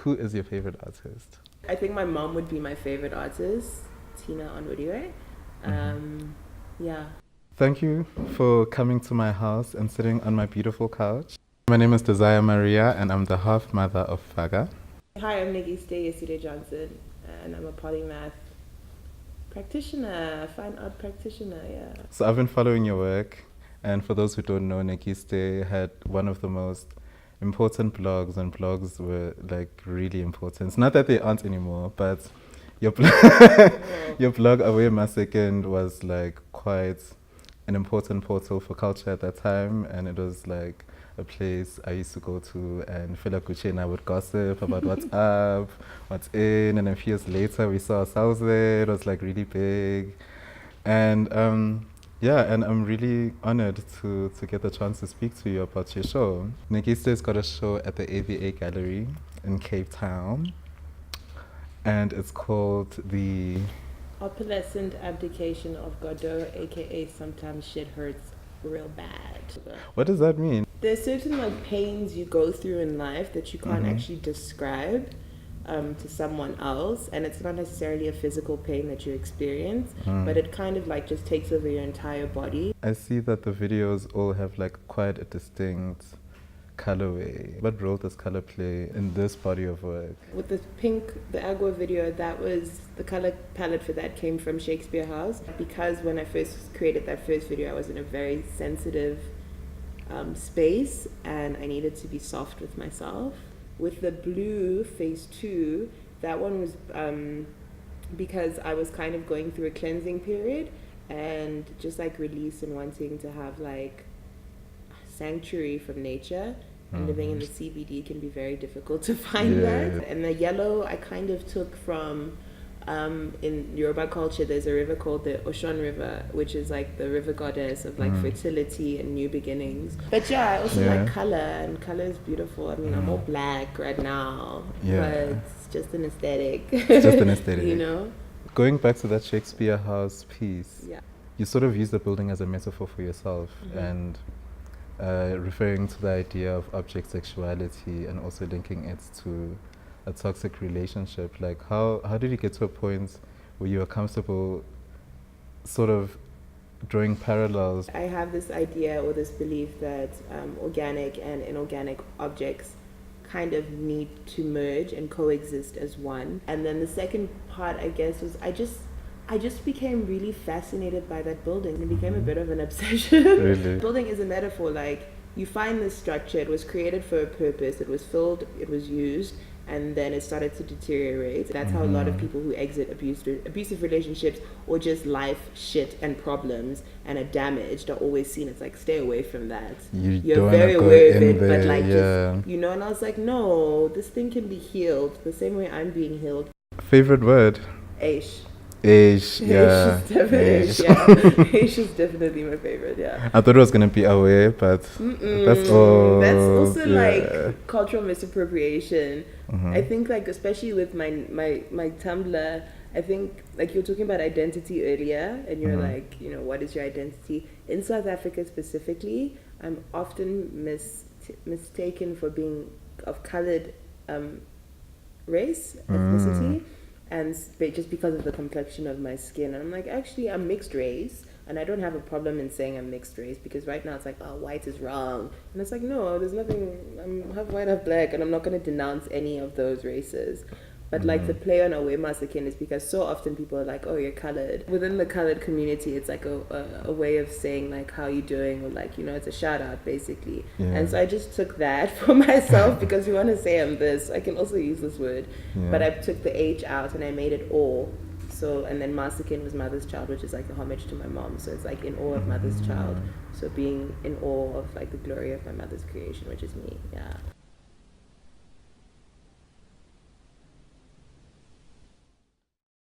who is your favorite artist? I think my mom would be my favorite artist, Tina Onwodiwe. Yeah. Thank you for coming to my house and sitting on my beautiful couch. My name is Desire Marea, and I'm the half mother of FAKA. Hi, I'm Negiste Yesside Johnson, and I'm a polymath practitioner, fine art practitioner, yeah. So I've been following your work, and for those who don't know, Negiste had one of the most important blogs, and blogs were like really important. It's not that they aren't anymore, but your your blog Away Second was like quite an important portal for culture at that time, and it was like a place I used to go to, and Pelę and I would gossip about what's up, what's in, and a few years later we saw ourselves there. It was like really big, and yeah, and I'm really honored to get the chance to speak to you about your show. Negiste's got a show at the AVA Gallery in Cape Town, and it's called the Opalescent Abdication of Godot, aka Sometimes Shit Hurts Real Bad. What does that mean? There's certain like pains you go through in life that you can't actually describe to someone else, and it's not necessarily a physical pain that you experience, but it kind of like just takes over your entire body. I see that the videos all have like quite a distinct colorway. What role does color play in this body of work? With the pink, the Agwo video, that was the color palette for that came from Shakespeare House, because when I first created that first video I was in a very sensitive space and I needed to be soft with myself. With the blue phase 2, that one was because I was kind of going through a cleansing period and just like release and wanting to have like sanctuary from nature. And living in the CBD can be very difficult to find that. And the yellow I kind of took from in Yoruba culture, there's a river called the Oshun River, which is like the river goddess of like fertility and new beginnings. But yeah, I also like color, and color is beautiful. I mean, I'm all black right now, but it's just an aesthetic. It's just an aesthetic. You know? Going back to that Shakespeare House piece, Yeah. you sort of use the building as a metaphor for yourself, and referring to the idea of object sexuality and also linking it to a toxic relationship. Like how did you get to a point where you were comfortable sort of drawing parallels? I have this idea or this belief that organic and inorganic objects kind of need to merge and coexist as one. And then the second part, I guess, was I just became really fascinated by that building. It became a bit of an obsession. Really? Building is a metaphor. Like, you find this structure, it was created for a purpose, it was filled, it was used, and then it started to deteriorate. That's how a lot of people who exit abusive relationships or just life shit and problems and are damaged are always seen as like, stay away from that. You're very aware of it, but like, just, you know, and I was like, no, this thing can be healed the same way I'm being healed. Favorite word? Aish. Aish, yeah. Aish is definitely my favorite, yeah. I thought it was going to be away, but that's all. That's also like cultural misappropriation. I think like, especially with my Tumblr, I think like you were talking about identity earlier, and you're like, you know, what is your identity? In South Africa specifically, I'm often mistaken for being of colored race, ethnicity. And just because of the complexion of my skin. And I'm like, actually, I'm mixed race. And I don't have a problem in saying I'm mixed race, because right now it's like, oh, white is wrong. And it's like, no, there's nothing, I'm half white, half black. And I'm not going to denounce any of those races. But like the play on Away Masakin is because so often people are like, oh, you're colored. Within the colored community, it's like a way of saying like, how you doing? Or like, you know, it's a shout out basically. And so I just took that for myself, because you want to say I'm this, I can also use this word. But I took the H out and I made it all. So, and then Masakin was mother's child, which is like a homage to my mom. So it's like in awe of mother's child. So being in awe of like the glory of my mother's creation, which is me, yeah.